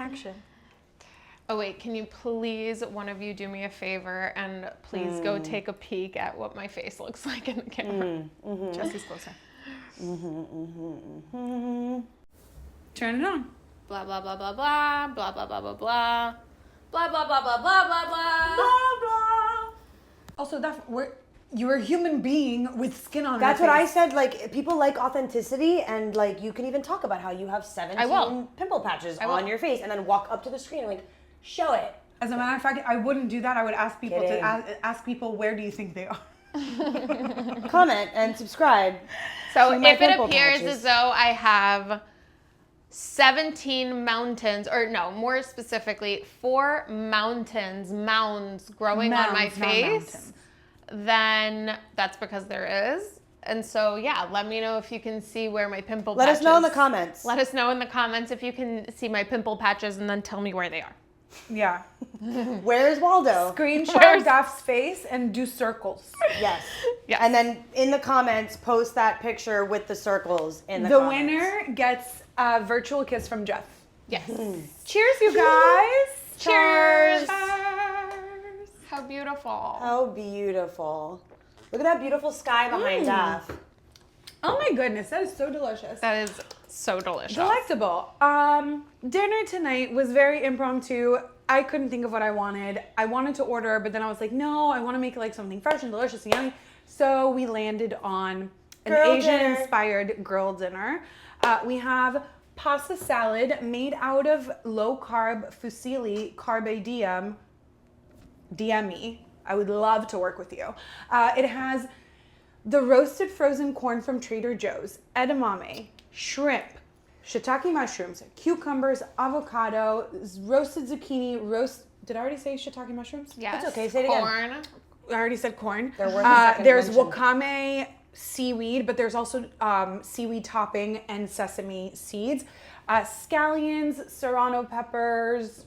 Action. Oh wait, can you please, one of you, do me a favor and please go take a peek at what my face looks like in the camera? Jesse's closer. Turn it on. Blah blah blah blah blah blah blah blah blah blah blah blah blah blah blah blah blah. Blah blah. Also, you're a human being with skin on. That's your what I face. said. Like, people like authenticity, and like you can even talk about how you have 17 pimple patches on your face, and then walk up to the screen and like show it. As a matter of fact, I wouldn't do that. I would ask people Kidding. to ask people, where do you think they are? Comment and subscribe. So to my if it pimple appears patches. as though I have 17 mountains, or no, more specifically, 4 mounds growing on my Mounds, not face, mountains. then that's because there is. And so, yeah, let me know if you can see where my pimple Let patches. us know in the comments. Let us know in the comments if you can see my pimple patches, and then tell me where they are. Yeah. Where's Waldo? Screenshot Daph's face and do circles. Yes. Yes. And then in the comments, post that picture with the circles in the The comments. winner gets a virtual kiss from Jeff. Yes. Cheers, you guys. Cheers. Cheers. How beautiful. How beautiful. Look at that beautiful sky behind Daph. Oh my goodness, that is so delicious. That is so delicious. Delectable. Dinner tonight was very impromptu. I couldn't think of what I wanted. I wanted to order, but then I was like, no, I want to make like something fresh and delicious and yummy. So we landed on an Girl dinner. Asian-inspired girl dinner. We have pasta salad made out of low-carb fusilli carbadium. DM me. I would love to work with you. It has the roasted frozen corn from Trader Joe's, edamame, shrimp, shiitake mushrooms, cucumbers, avocado, roasted zucchini, did I already say shiitake mushrooms? Yes. That's okay, say it again. Corn. I already said corn. They're worth a second There's mention. wakame seaweed, but there's also seaweed topping and sesame seeds, scallions, serrano peppers,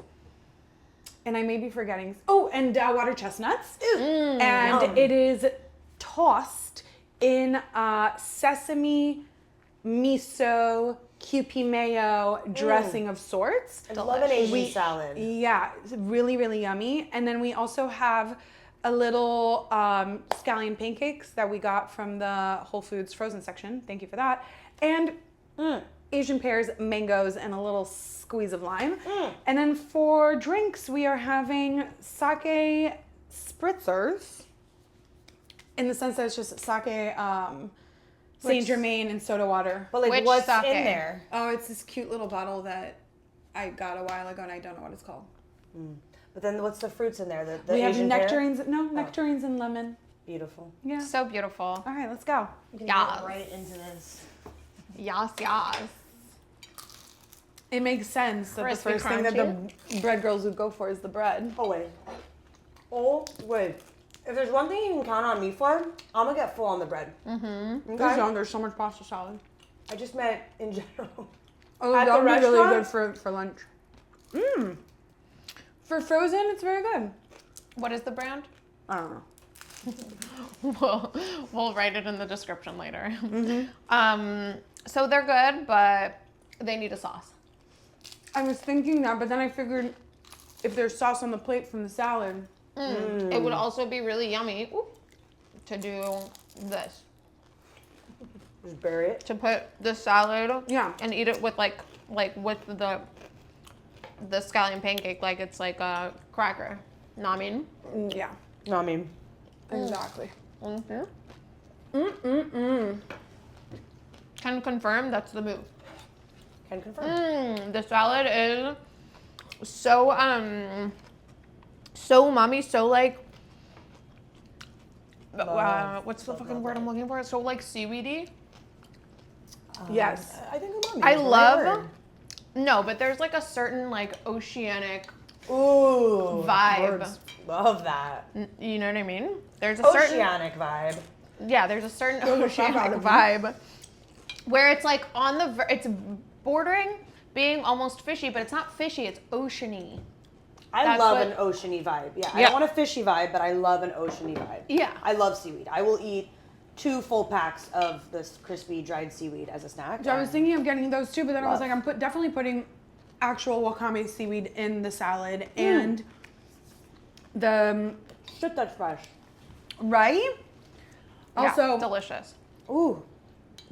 and I may be forgetting. Oh, and water chestnuts. And yum. it is tossed in sesame, miso, kewpie mayo dressing of sorts. I love an Asian salad. Yeah, it's really, really yummy. And then we also have a little scallion pancakes that we got from the Whole Foods frozen section. Thank you for that. And Asian pears, mangoes, and a little squeeze of lime. And then for drinks, we are having sake spritzers. In the sense that it's just sake, Saint Germain, and soda water. But like, Which what's sake? in there? Oh, it's this cute little bottle that I got a while ago, and I don't know what it's called. But then what's the fruits in there? The We have Asian pear? nectarines. No, nectarines and lemon. Beautiful. Yeah. So beautiful. All right, let's go. We can Yes. get right into this. Yas, yas. It makes sense that Crispy, the first thing that the bread girls would go for is the bread. Oh, wait. Oh, wait. If there's one thing you can count on me for, I'm gonna get full on the bread. Okay? There's so much pasta salad. I just meant in general. Oh, At that the would be really restaurant? good for lunch. For frozen, it's very good. What is the brand? I don't know. We'll write it in the description later. So they're good, but they need a sauce. I was thinking that, but then I figured if there's sauce on the plate from the salad. It would also be really yummy to do this. Just bury it. To put the salad Yeah. and eat it with like with the scallion pancake like it's like a cracker. Know what I mean? Yeah, No, I mean, exactly. Can confirm that's the move. can confirm. The salad is so so umami, so like what's the fucking word I'm looking for? So like seaweedy. Yes. I think umami I is the right love word. no, but there's like a certain like oceanic Ooh. vibe. words. Love that. You know what I mean? There's a certain Oceanic vibe. yeah, there's a certain oceanic vibe where it's like on the it's bordering being almost fishy, but it's not fishy, it's oceany. I That's love what- an oceany vibe. Yeah, I Yeah. don't want a fishy vibe, but I love an oceany vibe. Yeah. I love seaweed. I will eat 2 full packs of this crispy dried seaweed as a snack. So I was and thinking of getting those too, but then I was Love. like, I'm definitely putting actual wakame seaweed in the salad and the Shit, that's fresh. right. Also, Yeah, delicious. Ooh.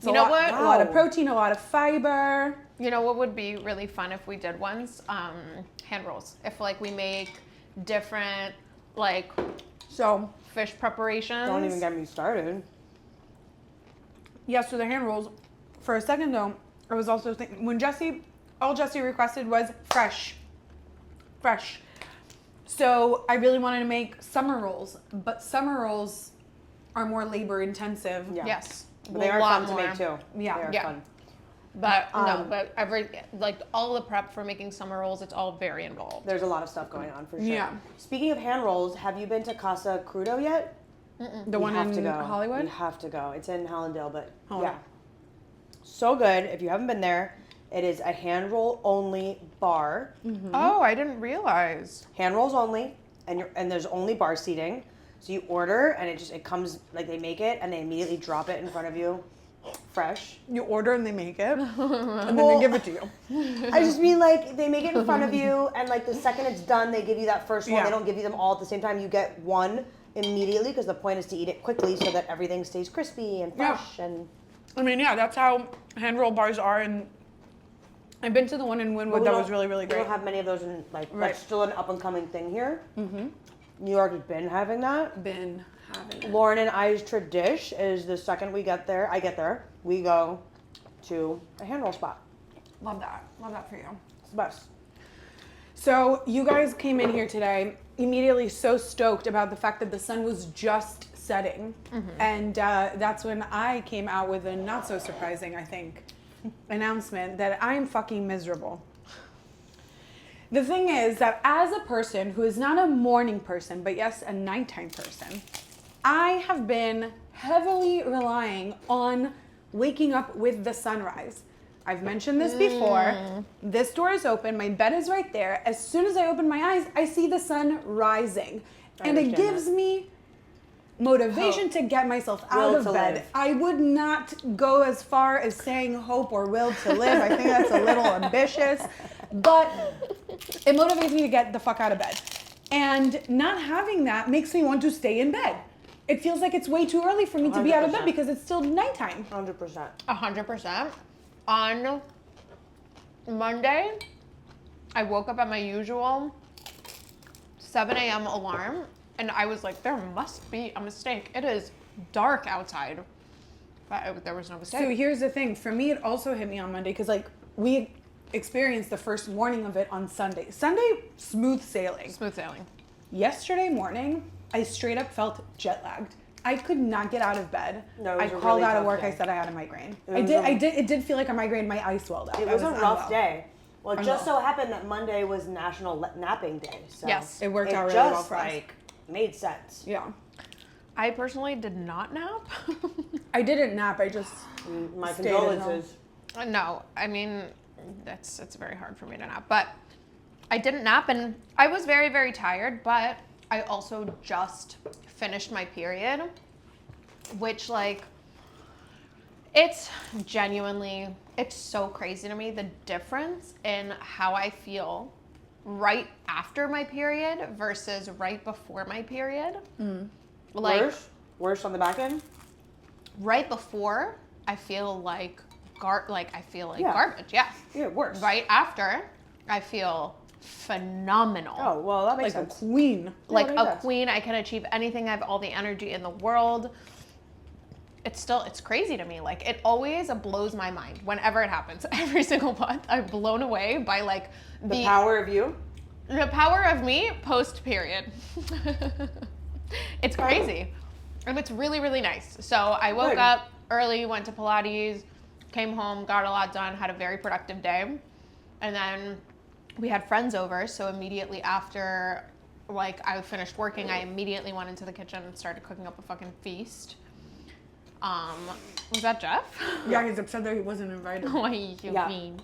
you know what? A lot of protein, a lot of fiber. You know what would be really fun if we did ones? Hand rolls. If like we make different like So fish preparations. Don't even get me started. yes, so the hand rolls. For a second though, I was also thinking when all Jesse requested was fresh. So I really wanted to make summer rolls, but summer rolls are more labor intensive. Yeah. Yes. But they A are lot fun to make too. Yeah. They are Yeah. fun. But but all the prep for making summer rolls, it's all very involved. There's a lot of stuff going on for sure. Yeah. Speaking of hand rolls, have you been to Casa Crudo yet? The one in Hollywood? You have to go. It's in Hallandale, but Oh, yeah. So good. If you haven't been there, it is a hand roll only bar. Oh, I didn't realize. Hand rolls only, and there's only bar seating. So you order and it comes like they make it and they immediately drop it in front of you, fresh. You order and they make it, and then they give it to you. I just mean like they make it in front of you and like the second it's done, they give you that first one. Yeah. They don't give you them all at the same time. You get one immediately because the point is to eat it quickly so that everything stays crispy and fresh and. I mean, yeah, that's how hand roll bars are. And I've been to the one in Wynwood that was really, really We great. don't have many of those in like Right. that's still an up and coming thing here. Mm-hmm. New York has been having that. Been having it. Lauren and I's tradish is the second I get there, we go to a hand roll spot. Love that. Love that for you. It's the best. So you guys came in here today immediately so stoked about the fact that the sun was just setting. And that's when I came out with a not so surprising, I think, announcement that I'm fucking miserable. The thing is that as a person who is not a morning person, but yes, a nighttime person, I have been heavily relying on waking up with the sunrise. I've mentioned this before. This door is open. My bed is right there. As soon as I open my eyes, I see the sun rising. And it gives me motivation to get myself out Will of to bed. live. I would not go as far as saying hope or will to live. I think that's a little ambitious. But it motivates me to get the fuck out of bed. And not having that makes me want to stay in bed. It feels like it's way too early for me to be out of bed 100%. because it's still nighttime. 100%. 100%. On Monday, I woke up at my usual 7 a.m. alarm, and I was like, there must be a mistake. It is dark outside. But there was no mistake. So here's the thing. For me, it also hit me on Monday because, like, we experienced the first morning of it on Sunday. Sunday, smooth sailing. Smooth sailing. Yesterday morning, I straight up felt jet lagged. I could not get out of bed. No, it was I a called really out of tough work. day. I said I had a migraine. It It did feel like a migraine. My eyes swelled up. It I was a rough unwell. day. Well, it just Unwell. so happened that Monday was National Napping Day. So Yes. It worked out really well just for us. like made sense. Yeah. I personally did not nap. I didn't nap. I just My Stayed at home. condolences. No, I mean, it's very hard for me to nap. But I didn't nap, and I was very, very tired, but I also just finished my period, which, like, it's genuinely, it's so crazy to me, the difference in how I feel right after my period versus right before my period. Like, Worse on the back end. right before, I feel like Yeah. garbage. Yeah. Yeah, worse. Right after, I feel phenomenal. Oh well, that makes like a sense. queen. Like that makes a sense. queen. I can achieve anything. I have all the energy in the world. It's crazy to me. Like, it always blows my mind whenever it happens. Every single month, I'm blown away by, like, The power of you. the power of me post period. It's crazy. And it's really, really nice. So I woke Good. up early, went to Pilates, came home, got a lot done, had a very productive day. And then we had friends over. So immediately after, like, I finished working, I immediately went into the kitchen and started cooking up a fucking feast. Was that Jeff? Yeah, he's upset that he wasn't invited. Why you Yeah. mean?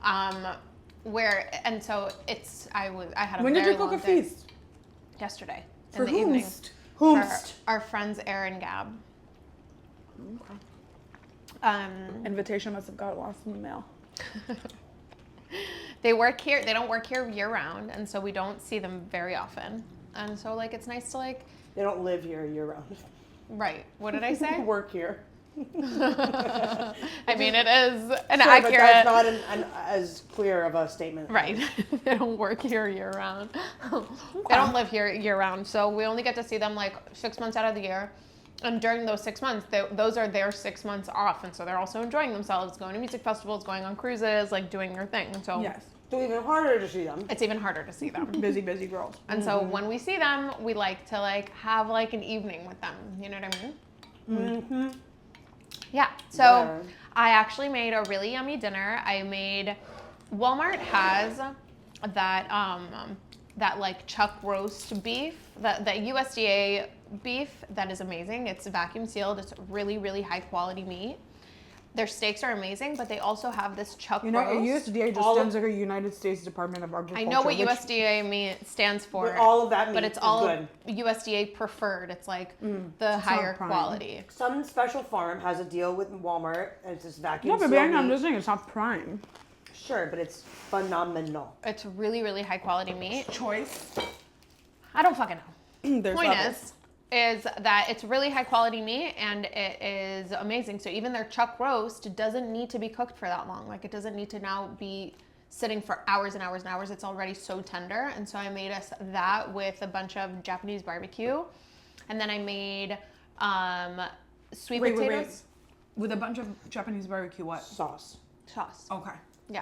And so I had a When did very you cook long a day. feast? Yesterday. For in the evening. whomst? For Whomst. our friends Aaron and Gab. Invitation must have got lost in the mail. They work here. They don't work here year round, and so we don't see them very often. And so like it's nice to like. They don't live here year round. Right. What did I say? Work here. I mean, it is an Sure, accurate. but that's not an as clear of a statement. Right. They don't work here year round. They don't live here year round, so we only get to see them like 6 months out of the year. And during those 6 months, those are their 6 months off, and so they're also enjoying themselves, going to music festivals, going on cruises, like doing their thing. And so Yes. So even harder to see them. it's even harder to see them. Busy girls. And so when we see them, we like to like have like an evening with them. You know what I mean? Mm-hmm. Yeah. So Yeah. I actually made a really yummy dinner. Walmart has that like chuck roast beef, that USDA beef that is amazing. It's vacuum sealed. It's really, really high quality meat. Their steaks are amazing, but they also have this chuck roast. USDA just stands like a United States Department of Agriculture. I know what USDA stands for. But all of that meat but it's is all good. USDA preferred. It's like the higher prime. quality. Some special farm has a deal with Walmart, and it's this vacuum No, but sealed I'm meat. just saying it's not prime. Sure, but it's phenomenal. It's really, really high quality meat. Choice. I don't fucking know. There's Point levels. is that it's really high quality meat and it is amazing. So even their chuck roast doesn't need to be cooked for that long. Like it doesn't need to now be sitting for hours and hours and hours. It's already so tender. And so I made us that with a bunch of Japanese barbecue. And then I made sweet potatoes. With a bunch of Japanese barbecue, what? Sauce. Sauce. Okay, Yeah.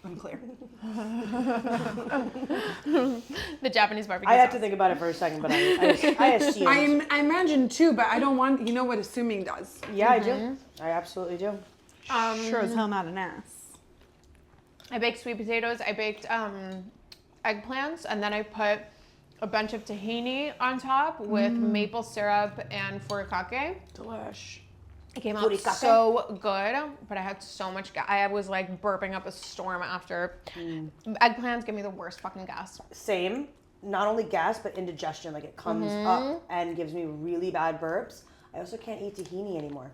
I'm clear. The Japanese barbecue I had sauce. to think about it for a second, but I assumed. I imagine too, but I don't want. You know what assuming does. Yeah, I do. I absolutely do. Sure as hell not an ass. I baked sweet potatoes. I baked eggplants, and then I put a bunch of tahini on top with maple syrup and furikake. Delish. It came out Furikake? so good, but I had so much gas. I was like burping up a storm after. Eggplants give me the worst fucking gas. Same. Not only gas, but indigestion. Like it comes up and gives me really bad burps. I also can't eat tahini anymore.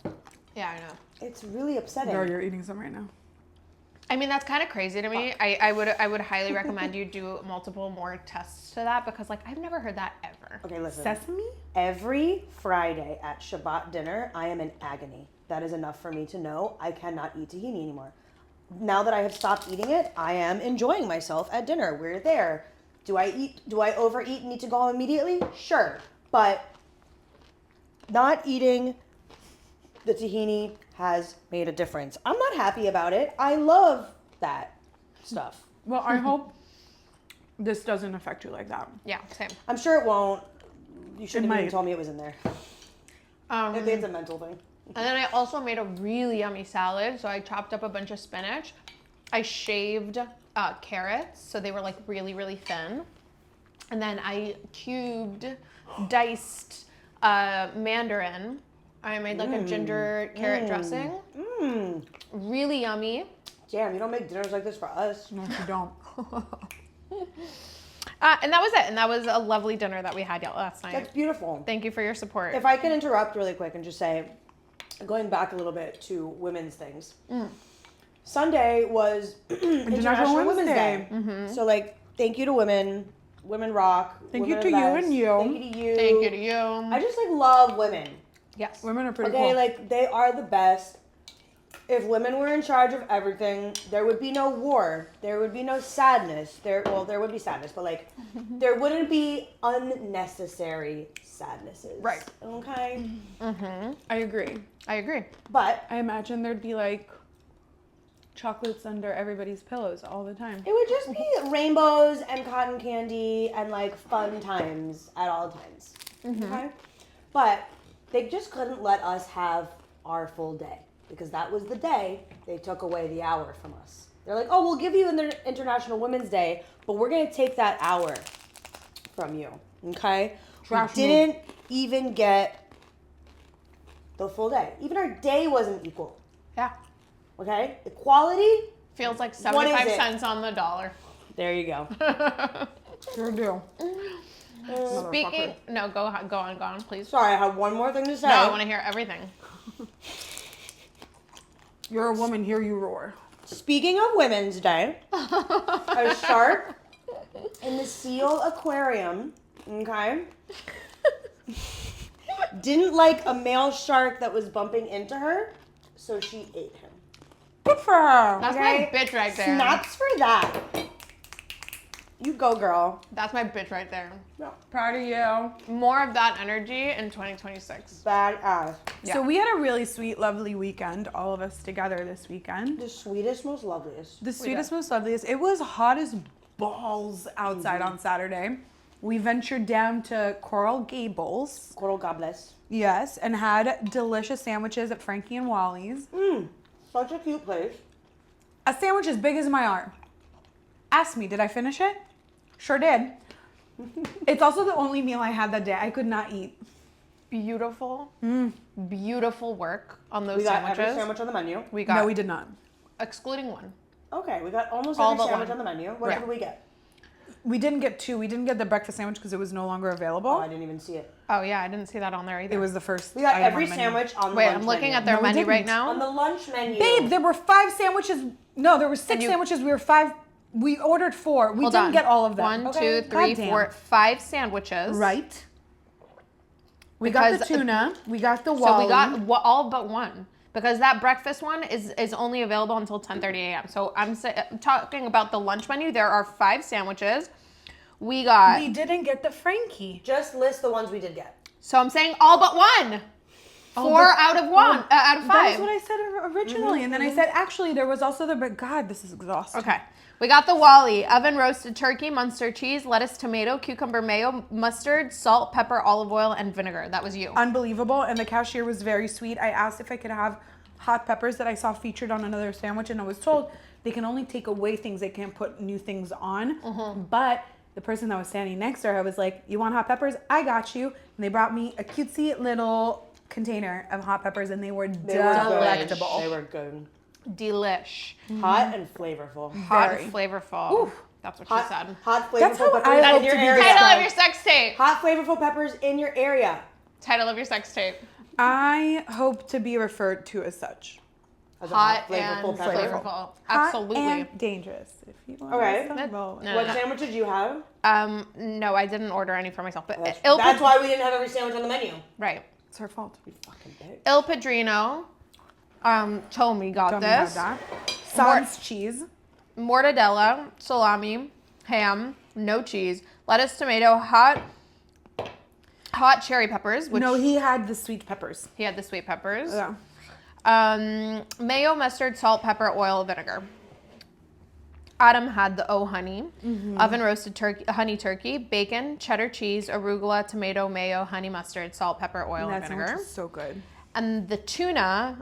Yeah, I know. It's really upsetting. Girl, you're eating some right now. I mean, that's kind of crazy to me. I would highly recommend you do multiple more tests to that because like I've never heard that ever. Okay, listen. Sesame? Every Friday at Shabbat dinner, I am in agony. That is enough for me to know I cannot eat tahini anymore. Now that I have stopped eating it, I am enjoying myself at dinner. We're there. Do I overeat and need to go home immediately? Sure. But not eating the tahini has made a difference. I'm not happy about it. I love that stuff. Well, I hope this doesn't affect you like that. Yeah, same. I'm sure it won't. You shouldn't It have even might. told me it was in there. I think it's a mental thing. And then I also made a really yummy salad. So I chopped up a bunch of spinach. I shaved carrots, so they were like really, really thin. And then I diced mandarin. I made like a ginger carrot dressing. Really yummy. Damn, you don't make dinners like this for us. No, you don't. And that was it. And that was a lovely dinner that we had last night. That's beautiful. Thank you for your support. If I can interrupt really quick and just say, going back a little bit to women's things. Sunday was International Women's Day. So like, thank you to women. Women rock. Thank women you to are the you best. and you. Thank you to you. Thank you to you. I just like love women. Yes. Women are pretty Okay, cool. like they are the best. If women were in charge of everything, there would be no war. There would be no sadness. There would be sadness, but like there wouldn't be unnecessary sadnesses. Right. Okay. I agree. I agree. But I imagine there'd be like chocolates under everybody's pillows all the time. it would just be rainbows and cotton candy and like fun times at all times. Okay? But they just couldn't let us have our full day because that was the day they took away the hour from us. They're like, oh, we'll give you International Women's Day, but we're going to take that hour from you. Okay? Trash We didn't even get the full day. Even our day wasn't equal. Yeah. Okay? Equality? Feels like What is 75 it? cents on the dollar. There you go. Sure do. Speaking, no, go on, please. Sorry, I have one more thing to say. No, I want to hear everything. You're a woman, here you roar. Speaking of Women's Day, a shark in the seal aquarium, okay, didn't like a male shark that was bumping into her, so she ate him. Good for her. That's Okay. my bitch right there. Snaps for that. You go, girl. That's my bitch right there. Proud of you. More of that energy in 2026. Badass. Yeah. So we had a really sweet, lovely weekend, all of us together this weekend. The sweetest, most loveliest. The sweetest, most loveliest. It was hot as balls outside on Saturday. We ventured down to Coral Gables. Coral Gables. Yes, and had delicious sandwiches at Frankie and Wally's. Such a cute place. A sandwich as big as my arm. Ask me, did I finish it? Sure did. It's also the only meal I had that day. I could not eat. Beautiful, beautiful work on those We got sandwiches. every sandwich on the menu. We got, No, we did not. excluding one. Okay, we got almost All every but sandwich one. on the menu. What Right. did we get? We didn't get two. We didn't get the breakfast sandwich because it was no longer available. Oh, I didn't even see it. Oh yeah, I didn't see that on there either. It was the first. We got item every on the menu. sandwich on the Wait, lunch I'm looking menu. at their No, we menu right didn't. now. On the lunch menu. Babe, there were 5 sandwiches. No, there were 6 you- sandwiches. We were 5. We ordered 4. We Hold didn't on. get all of them. 1, Okay. 2, 3, Goddamn. 4, 5 sandwiches. Right. We got the Because- tuna. We got the So wally. we got all but one because that breakfast one is only available until 10:30 a.m. So I'm talking about the lunch menu. There are 5 sandwiches. We got. We didn't get the Frankie. Just list the ones we did get. So I'm saying all but one. 4 out of 1 out of 5. That's what I said originally, and then I said actually there was also the. But God, this is exhausting. Okay. We got the Wally, oven roasted turkey, Munster cheese, lettuce, tomato, cucumber, mayo, mustard, salt, pepper, olive oil, and vinegar. That was you. Unbelievable, and the cashier was very sweet. I asked if I could have hot peppers that I saw featured on another sandwich, and I was told they can only take away things, they can't put new things on. But the person that was standing next to her was like, "You want hot peppers? I got you." And they brought me a cutesy little container of hot peppers, and they were delectable. They were good. Delish. Hot and flavorful. Hot Very. and flavorful. Oof. That's what Hot, she said. hot That's flavorful how I peppers hope in your to be area. Title of your sex tape. Hot flavorful peppers in your area. Title of your sex tape. I hope to be referred to as such. As a Hot flavorful and pepper. flavorful. Hot Absolutely. and dangerous. If you want Okay. to stumble. No. What sandwich did you have? No, I didn't order any for myself. But That's why we didn't have every sandwich on the menu. Right. It's her fault. You fucking bitch. Il Padrino. Tomi got Don't this. have that. Sans cheese. Mortadella, salami, ham, no cheese, lettuce, tomato, hot cherry peppers. Which No, he had the sweet peppers. he had the sweet peppers. Yeah. Mayo, mustard, salt, pepper, oil, vinegar. Adam had the honey, oven roasted turkey, honey turkey, bacon, cheddar cheese, arugula, tomato, mayo, honey mustard, salt, pepper, oil, and That vinegar. sandwich is so good. And the tuna,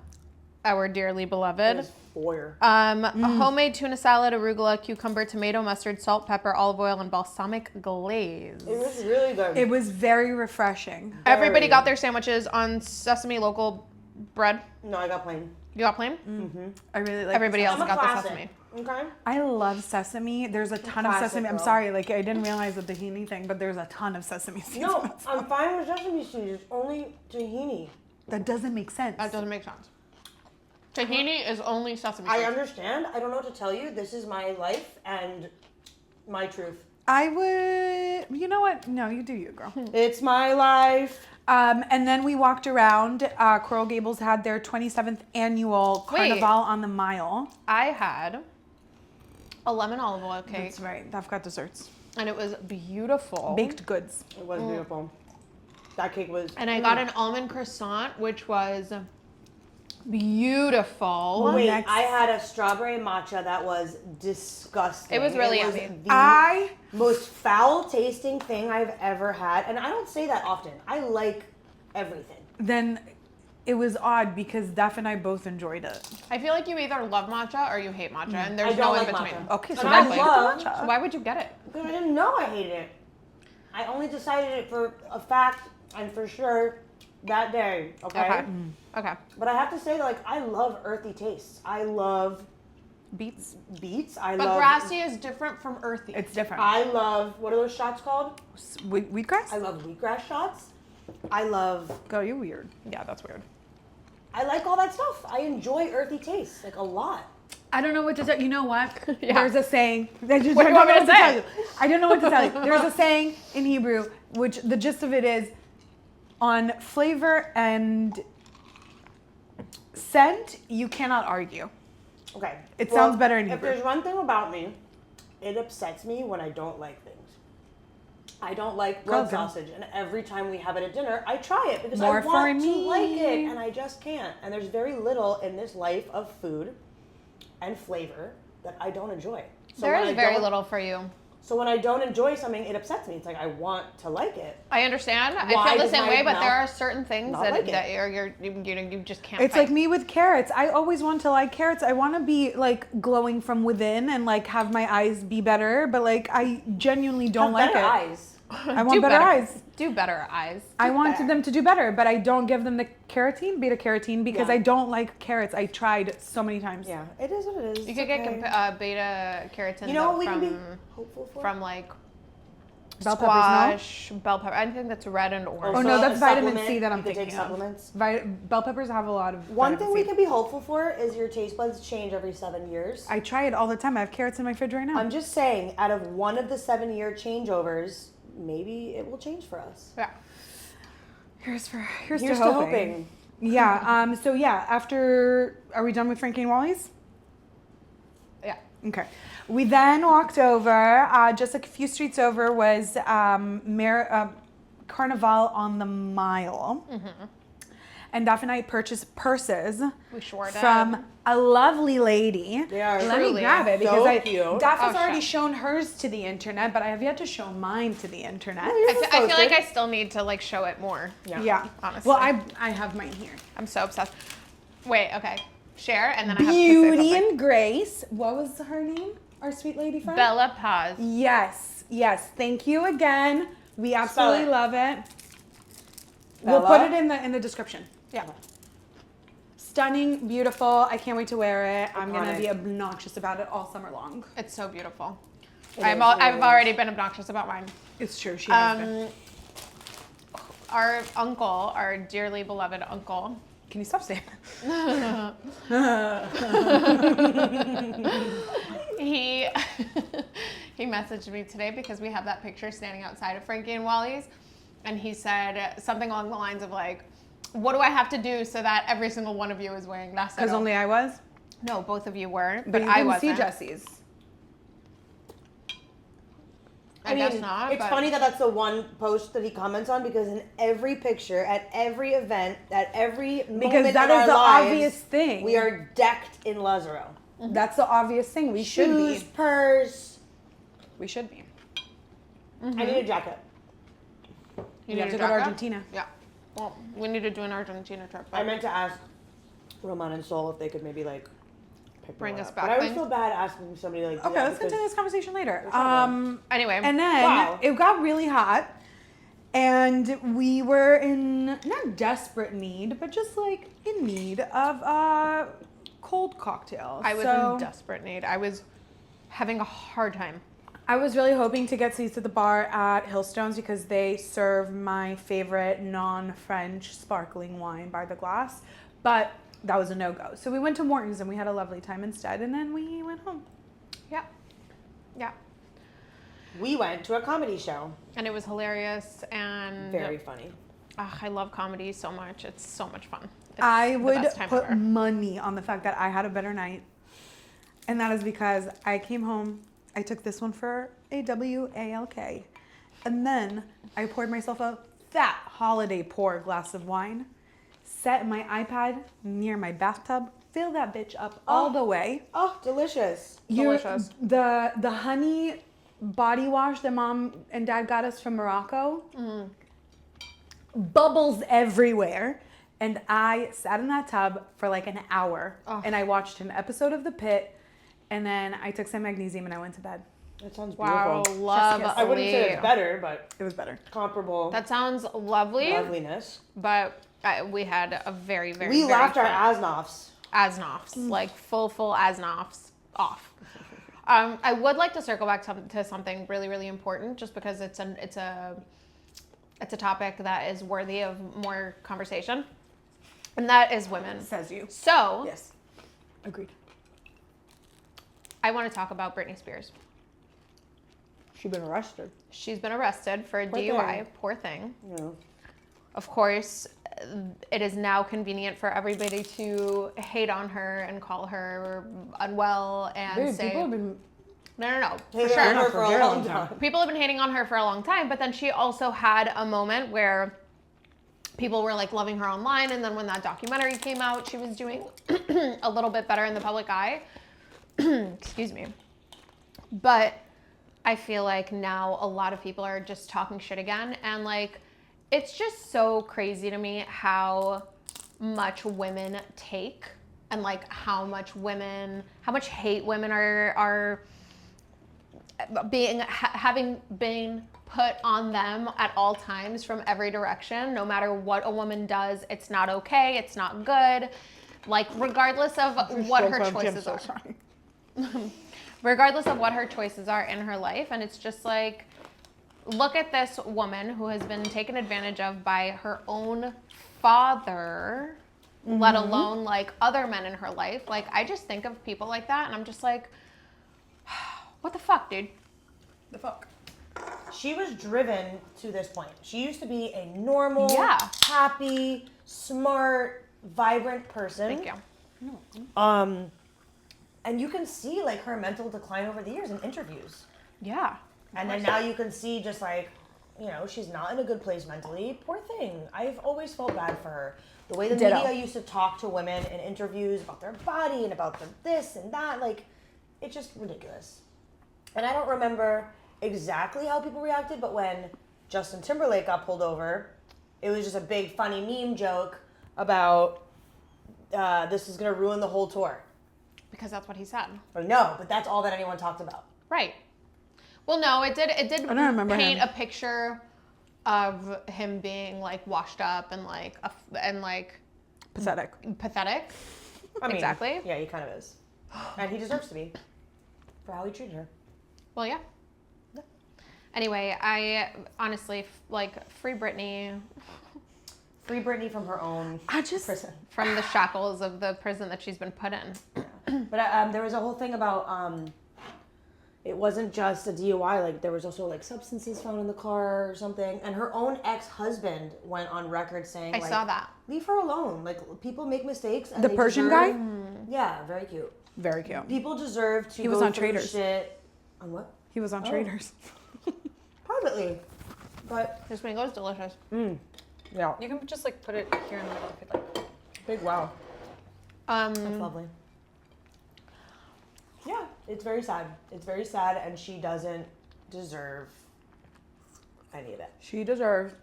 our dearly It beloved. was foyer. Homemade tuna salad, arugula, cucumber, tomato, mustard, salt, pepper, olive oil, and balsamic glaze. It was really good. It was very refreshing. Everybody Very. got their sandwiches on sesame local bread. No, I got plain. You got plain? I really like Everybody the else I'm a got the classic. sesame. Okay. I love sesame. There's a ton of classic sesame. I'm girl. sorry, like I didn't realize the tahini thing, but there's a ton of sesame seeds. No, in it. I'm fine with sesame seeds. It's only tahini. That doesn't make sense. That doesn't make sense. Tahini is only sesame I seeds. understand. I don't know what to tell you. This is my life and my truth. I would. You know what? No, you do you, girl. It's my life. And then we walked around. Coral Gables had their 27th annual Wait. Carnival on the Mile. I had a lemon olive oil cake, That's right. I've got desserts. and it was beautiful. Baked goods. It was beautiful. That cake was. And I got an almond croissant, which was beautiful. Wait, Next. I had a strawberry matcha that was disgusting. It was really was yummy. the most foul tasting thing I've ever had, and I don't say that often. I like everything. Then it was odd because Daph and I both enjoyed it. I feel like you either love matcha or you hate matcha, and there's I no don't in like between. matcha. Okay, so And why I did you love- get the matcha? So why would you get it? Because I didn't know I hated it. I only decided it for a fact and for sure that day. Okay. Okay. But I have to say, like, I love earthy tastes. I love Beets. beets. I But love. grassy is different from earthy. It's different. I love. What are those shots called? Wheatgrass? I love wheatgrass shots. I love. Go, you're weird. Yeah, that's weird. I like all that stuff. I enjoy earthy tastes like a lot. I don't know what to tell you. You know what? Yeah. There's a saying. What do you want me to say? I don't know what to tell you. There's a saying in Hebrew, which the gist of it is, on flavor and scent, you cannot argue. Okay. It sounds better in If Hebrew. there's one thing about me, it upsets me when I don't like things. I don't like blood Okay. sausage, and every time we have it at dinner, I try it because More I for want to me. like it, and I just can't. And there's very little in this life of food and flavor that I don't enjoy. So There when is I very don't- little for you. So when I don't enjoy something, it upsets me. It's like I want to like it. I understand. I Why feel the does same my way, but there mouth are certain things not that, like it? that you just can't. It's fight. like me with carrots. I always want to like carrots. I want to be like glowing from within and like have my eyes be better, but like I genuinely don't Have like better it. eyes. I want better eyes. Do better eyes. I wanted them to do better, but I don't give them the carotene, beta carotene, because Yeah. I don't like carrots. I tried so many times. Yeah, it is what it is. You It's could get okay. beta carotene You know what we from can be hopeful for? from like Bell peppers, no? squash, bell pepper. I think that's red and orange. Oh, no, So that's a vitamin supplement, C that I'm you can take thinking of. supplements. Bell peppers have a lot of One vitamin thing we C. can be hopeful for is your taste buds change every 7 years. I try it all the time. I have carrots in my fridge right now. I'm just saying, out of one of the 7-year changeovers, maybe it will change for us. Yeah. Here's to Here's to hoping. hoping. Yeah. So yeah. After, are we done with Frankie and Wally's? Yeah. Okay. We then walked over. Just a few streets over was Carnival on the Mile. Mm-hmm. And Daff and I purchased purses We sure did. from a lovely lady. They are Let me truly grab it because so cute. Daff has Oh, already shit. shown hers to the internet, but I have yet to show mine to the internet. I feel like I still need to like show it more. Yeah. Honestly. Well, I have mine here. I'm so obsessed. Wait, okay. Share and then I have to Beauty say something. and Grace. What was her name? Our sweet lady friend? Bella Paz. Yes. Thank you again. We absolutely it. love it. Bella? We'll put it in the description. Yeah. Stunning, beautiful. I can't wait to wear it. I'm gonna Iconic. be obnoxious about it all summer long. It's so beautiful. It I've is, I've it already been obnoxious about mine. It's true. She has been. Our uncle, our dearly beloved uncle, Can you stop saying he he messaged me today because we have that picture standing outside of Frankie and Wally's, and he said something along the lines of like, what do I have to do so that every single one of you is wearing that? Because only I was. No, both of you were, But but you I didn't wasn't. see Jesse's. I guess not. It's but funny that that's the one post that he comments on because in every picture, at every event, at every moment Because that in is our the lives, obvious thing. we are decked in Lazaro. That's the obvious thing. We should Shoes, be. purse. We should be. I need a jacket. You We have need to a go to jacket? Argentina. Yeah. Well, we need to do an Argentina trip. I meant to ask Roman and Sol if they could maybe like pick Bring me us up. back But I always thing. feel bad asking somebody to, like do Okay, that let's because- continue this conversation later. fine. Anyway, And then Wow. it got really hot, and we were in not desperate need, but just like in need of a cold cocktail. I was So in desperate need. I was having a hard time. I was really hoping to get seats at the bar at Hillstones because they serve my favorite non-French sparkling wine by the glass, but that was a no-go. So we went to Morton's and we had a lovely time instead, and then we went home. Yeah. Yeah. We went to a comedy show. And it was hilarious and Very funny. I love comedy so much. It's so much fun. It's I the would best time put ever. money on the fact that I had a better night. And that is because I came home, I took this one for a WALK, and then I poured myself a fat holiday pour glass of wine, set my iPad near my bathtub, fill that bitch up all the way. Oh, delicious. Delicious. The honey body wash that mom and dad got us from Morocco, bubbles everywhere. And I sat in that tub for like an hour and I watched an episode of The Pit, and then I took some magnesium and I went to bed. That sounds Wow, beautiful. love. kiss. I wouldn't say it's Lee. better, but It was better. comparable That sounds lovely, loveliness. but we had a very, very, We very laughed our fun- ass offs. Asnoffs, like full Asnoffs off. I would like to circle back to something really, really important, just because it's a topic that is worthy of more conversation, and that is women. Says you. So Yes. Agreed. I want to talk about Britney Spears. She's been arrested. She's been arrested for a Poor DUI. thing. Poor thing. Yeah. Of course, it is now convenient for everybody to hate on her and call her unwell and Dude, say, people have been no, for Hated sure. on her For for a a very long long time. time. People have been hating on her for a long time, but then she also had a moment where people were like loving her online, and then when that documentary came out, she was doing a little bit better in the public eye. Excuse me. But I feel like now a lot of people are just talking shit again, and like it's just so crazy to me how much women take and like how much hate women are having been put on them at all times from every direction. No matter what a woman does, it's not okay, it's not good, like regardless of what her choices are. Regardless of what her choices are in her life. And it's just like, look at this woman who has been taken advantage of by her own father, let alone like other men in her life. Like, I just think of people like that and I'm just like, what the fuck, dude? the fuck. She was driven to this point. She used to be a normal, Yeah. happy, smart, vibrant person. Thank you. And you can see like her mental decline over the years in interviews. Yeah. And then now you can see just like, you know, she's not in a good place mentally. Poor thing. I've always felt bad for her. The way the Ditto. media used to talk to women in interviews about their body and about their this and that, like, it's just ridiculous. And I don't remember exactly how people reacted, but when Justin Timberlake got pulled over, it was just a big funny meme joke about this is going to ruin the whole tour. Because that's what he said. But no, but that's all that anyone talked about. Right. Well, no, it did I don't remember paint him. a picture of him being like washed up and like Pathetic. pathetic. I mean, Exactly. Yeah, he kind of is. And he deserves to be for how he treated her. Well, yeah. Anyway, I honestly like free Britney Free Britney from her own prison. from the shackles of the prison that she's been put in. But there was a whole thing about it wasn't just a DUI. Like there was also like substances found in the car or something. And her own ex-husband went on record saying, I like, saw that. leave her alone. Like people make mistakes. And The they Persian deserve- guy? Yeah, very cute. Very cute. People deserve to He was go on through Traitors. shit. On what? He was on Traders. Privately. But This mango is delicious. yeah, You can just like put it here in the middle if you'd like. big wow. That's Um, lovely. Yeah, it's very sad. It's very sad, and she doesn't deserve any of it. She deserves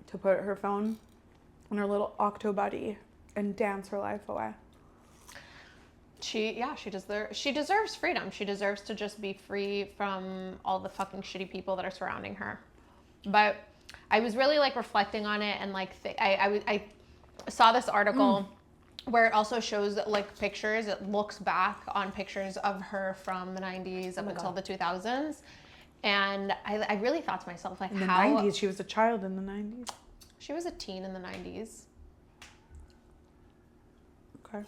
to put her phone on her little octo buddy and dance her life away. she deserves freedom. She deserves to just be free from all the fucking shitty people that are surrounding her. But I was really like reflecting on it and like I saw this article where it also shows like pictures. It looks back on pictures of her from the 90s up until the 2000s. And I really thought to myself, like, In the how 90s, she was a child in the 90s. she was a teen in the 90s. Okay.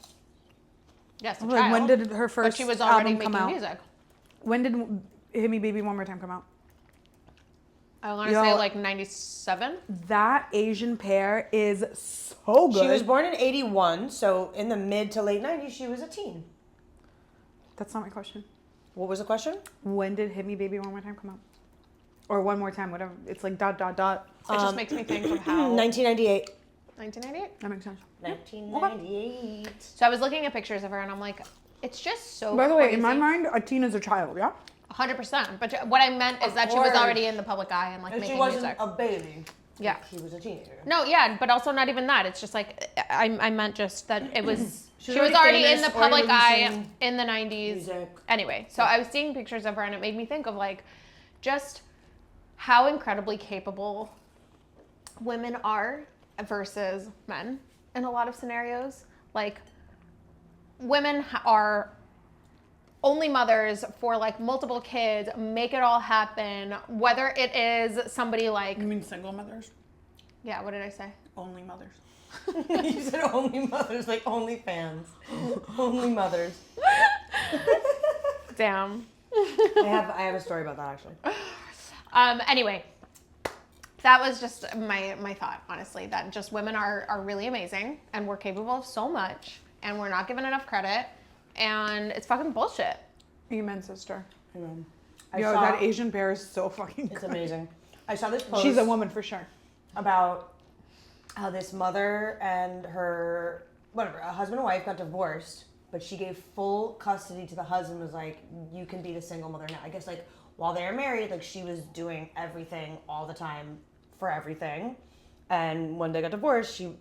Yes, a Like, child. when did her But first she was already album come making out? music. When did Hit Me Baby One More Time come out? I want to Yo. say like 97. That Asian pear is so good. She was born in 81, so in the mid to late 90s, she was a teen. That's not my question. What was the question? When did Hit Me Baby One More Time come out? Or One More Time, whatever. It's like ... It just makes me think of how 1998. 1998. That makes sense. 1998. So I was looking at pictures of her and I'm like, it's just so By the way, crazy. in my mind, a teen is a child, yeah? 100%. But what I meant is Of that she was course. already in the public eye and like And making she wasn't music. a baby. Yeah. She was a teenager. No, yeah, but also not even that. It's just like I meant just that it was She she was was already already in the famous, already public eye releasing in the 90s. music. Anyway, so I was seeing pictures of her and it made me think of like just how incredibly capable women are versus men in a lot of scenarios. Like women are only mothers for like multiple kids, make it all happen, whether it is somebody like, You mean single mothers? yeah, what did I say? Only mothers. You said only mothers, like only fans. Only mothers. Damn. I have a story about that actually. Anyway, that was just my thought, honestly, that just women are really amazing and we're capable of so much and we're not given enough credit and it's fucking bullshit. Amen, sister. Amen. Yo, that Asian pear is so fucking It's good. amazing. I saw this post. She's a woman for sure. About how this mother and her, whatever, a husband and wife got divorced, but she gave full custody to the husband, was like, you can be the single mother now. I guess, like, while they were married, like, she was doing everything all the time for everything. And when they got divorced, she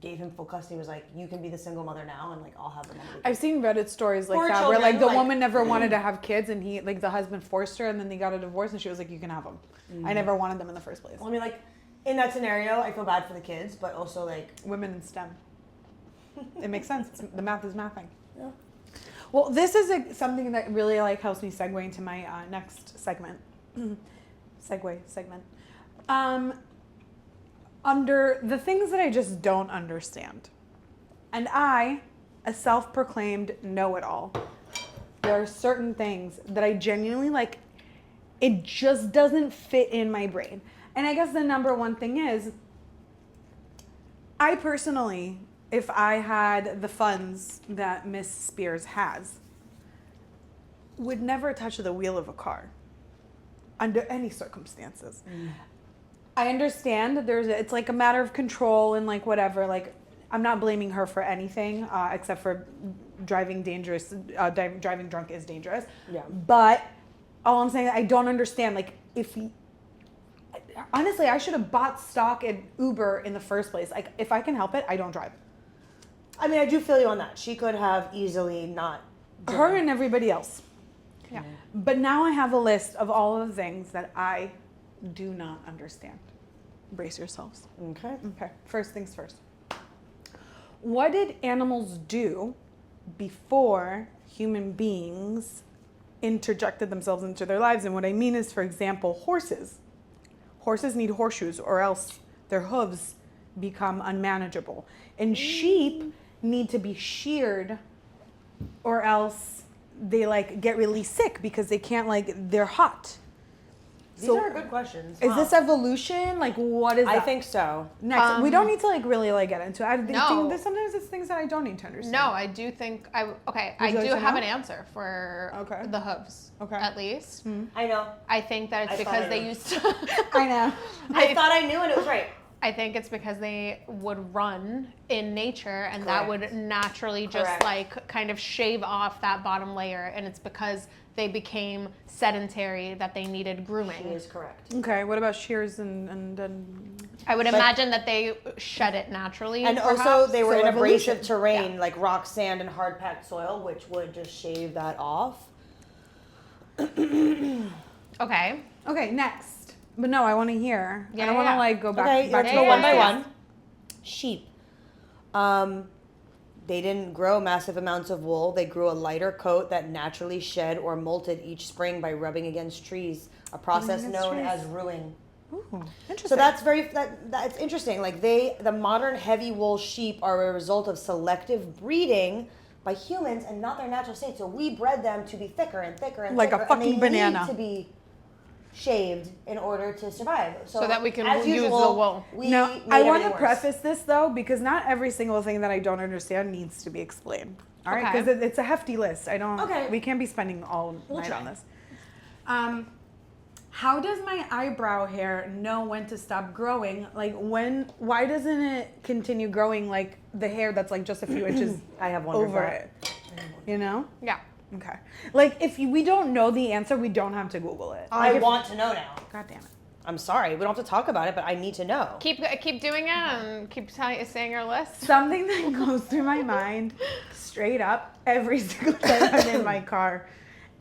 gave him full custody, was like, you can be the single mother now, and, like, I'll have the money. I've seen Reddit stories like Poor that, children, where, like, the like- woman never wanted to have kids, and he, like, the husband forced her, and then they got a divorce, and she was like, you can have them. I never wanted them in the first place. Well, I mean, like, in that scenario, I feel bad for the kids, but also, like... Women in STEM. It makes sense. The math is mathing. Yeah. Well, this is something that really, like, helps me segue into my next segment. segment. Under the things that I just don't understand. And I, a self-proclaimed know-it-all, there are certain things that I genuinely, like, it just doesn't fit in my brain. And I guess the number one thing is, I personally, if I had the funds that Miss Spears has, would never touch the wheel of a car under any circumstances. I understand that it's like a matter of control and like whatever, like I'm not blaming her for anything except for driving driving drunk is dangerous. Yeah. But all I'm saying, I don't understand, like honestly, I should have bought stock in Uber in the first place. Like if I can help it, I don't drive. I mean, I do feel you on that. She could have easily not... Her and everybody else. Yeah. But now I have a list of all of the things that I do not understand. Brace yourselves. Okay. Okay, first things first. What did animals do before human beings interjected themselves into their lives? And what I mean is, for example, horses. Horses need horseshoes or else their hooves become unmanageable. And sheep need to be sheared or else they like get really sick because they can't, like, they're hot. These So are good questions. is this evolution? Like, what is that? I think so. Next, we don't need to like really like get into it. I No. think that sometimes it's things that I don't need to understand. No, I do think I you do like to have know? an answer for Okay. the hooves. Okay. At least. I know. I think that it's I because thought they I used to I know. I thought I knew and it was right. I think it's because they would run in nature and that Correct. would naturally just Correct. like kind of shave off that bottom layer, and it's because they became sedentary that they needed grooming. She is correct. Okay, what about shears and I would But- imagine that they shed it naturally. And perhaps. also, they were So in evolution. abrasive terrain, like rock, sand, and hard-packed soil, which would just shave that off. Okay. Okay, next. But no, I want to hear. I Yeah, don't want to yeah. like go back. Okay, back let's to go the one by podcast. one. Sheep. They didn't grow massive amounts of wool. They grew a lighter coat that naturally shed or molted each spring by rubbing against trees, a process against known trees. as ruing. Ooh, interesting. So that's interesting. Like the modern heavy wool sheep are a result of selective breeding by humans and not their natural state. So we bred them to be thicker and thicker and Like a thicker, fucking and they banana. need to be shaved in order to survive. So that we can as use the usual, wool. We now, made I want to everything worse. preface this though, because not every single thing that I don't understand needs to be explained. All right, Okay. because it's a hefty list. I don't. Okay. We can't be spending all We'll night try. on this. How does my eyebrow hair know when to stop growing? Like when? Why doesn't it continue growing like the hair that's like just a few inches I have wondered over that. it? You know? Yeah. Okay. Like if we don't know the answer, we don't have to Google it. I Like, if- want to know now. God damn it. I'm sorry, we don't have to talk about it, but I need to know. Keep doing it and keep saying your list. Something that goes through my mind straight up every single time I'm in my car.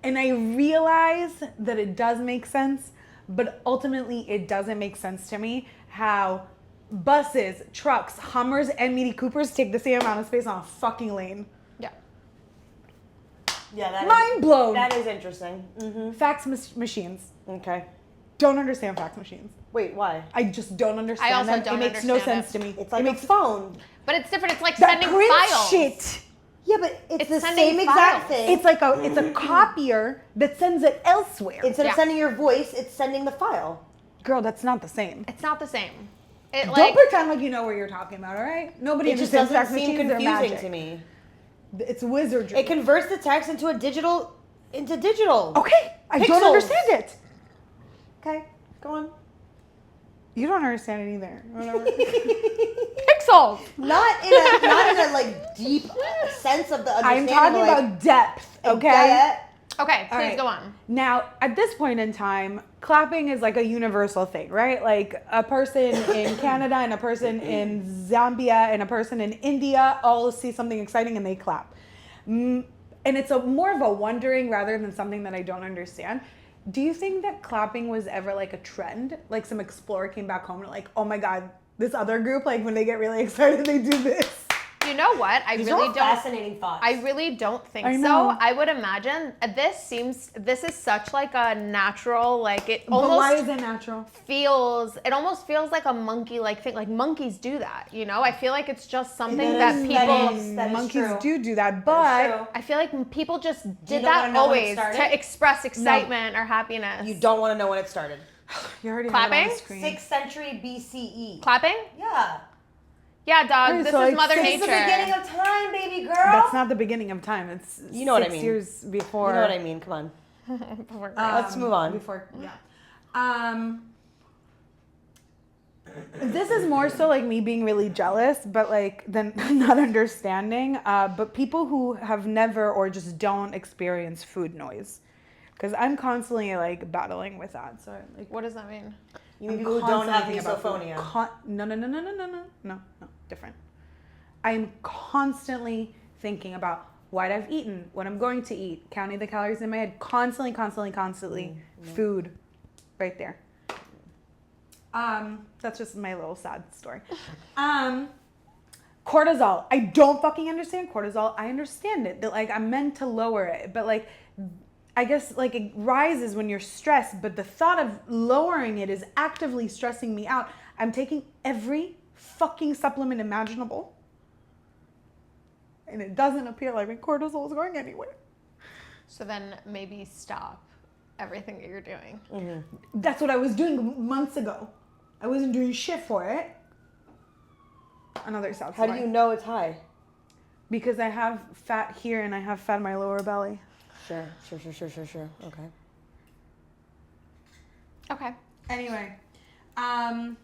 And I realize that it does make sense, but ultimately it doesn't make sense to me how buses, trucks, Hummers, and Mini Coopers take the same amount of space on a fucking lane. Yeah. Yeah, that Mind blown. That is interesting. Fax machines. Okay. Don't understand fax machines. Wait, why? I just don't understand also them. don't it makes no understand sense it. to me. It's like it makes a phone. But it's different. It's like that sending print files. shit. Yeah, but it's the sending same exact files. thing. It's a copier that sends it elsewhere. Instead Yeah. of sending your voice, it's sending the file. Girl, that's not the same. It's not the same. It Don't pretend like you know what you're talking about, all right? Nobody It just understands doesn't fax seem machines, they're confusing magic. to me. It's wizardry. It converts the text into digital. Okay, I don't Pixels. understand it. Okay, go on. You don't understand it either. Whatever. pixels. Not in a like deep sense of the I'm understanding. talking like, about depth, okay? yeah. Okay, All please right. go on. Now, at this point in time, clapping is like a universal thing, right? Like a person in Canada and a person in Zambia and a person in India all see something exciting and they clap. And it's more of a wondering rather than something that I don't understand. Do you think that clapping was ever like a trend? Like some explorer came back home and like, oh my God, this other group, like when they get really excited, they do this. You know what? These are all fascinating thoughts. I really don't think I so. know. I would imagine this is such like a natural, like it But why almost is it natural? feels like a monkey like thing. Like monkeys do that, you know? I feel like it's just something That that is- people that is Monkeys true. do that, That but is true. I feel like people just did you wanna that know when it always started? to express excitement or happiness. You don't want to know when it started. you already have it on Clapping? the screen. 6th century BCE. Clapping? Yeah. Yeah, dog. Okay, This so is like Mother This Nature. is the beginning of time, baby girl. That's not the beginning of time. It's You know what I 6 mean. years before. You know what I mean? Come on. Let's move on. Before, this is more so like me being really jealous, but like than not understanding. But people who have never or just don't experience food noise, because I'm constantly like battling with that. So like, What does that mean? You mean I'm people who don't have constantly thinking about misophonia? food. No, different. I'm constantly thinking about what I've eaten, what I'm going to eat, counting the calories in my head, constantly. Food, right there. That's just my little sad story. Cortisol. I don't fucking understand cortisol. I understand it. That like I'm meant to lower it, but like I guess like it rises when you're stressed, but the thought of lowering it is actively stressing me out. I'm taking every fucking supplement imaginable. And it doesn't appear like my cortisol is going anywhere. So then maybe stop everything that you're doing. That's what I was doing months ago. I wasn't doing shit for it. Another sad How story. do you know it's high? Because I have fat here and I have fat in my lower belly. Sure. Okay. Okay. Anyway, and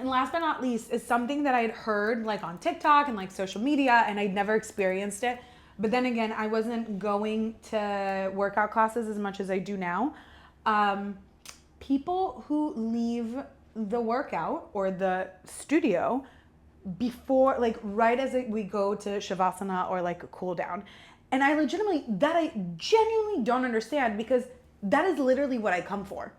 last but not least is something that I'd heard like on TikTok and like social media, and I'd never experienced it. But then again, I wasn't going to workout classes as much as I do now. People who leave the workout or the studio before, like right as we go to Shavasana or like a cool down. And I genuinely don't understand, because that is literally what I come for.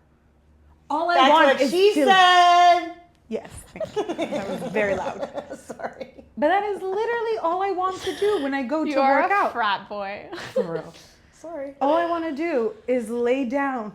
All I That's want what is she to... said. Yes, thank you. That was very loud. Sorry. But that is literally all I want to do when I go to You are work a out. frat boy. For real. Sorry. All I want to do is lay down.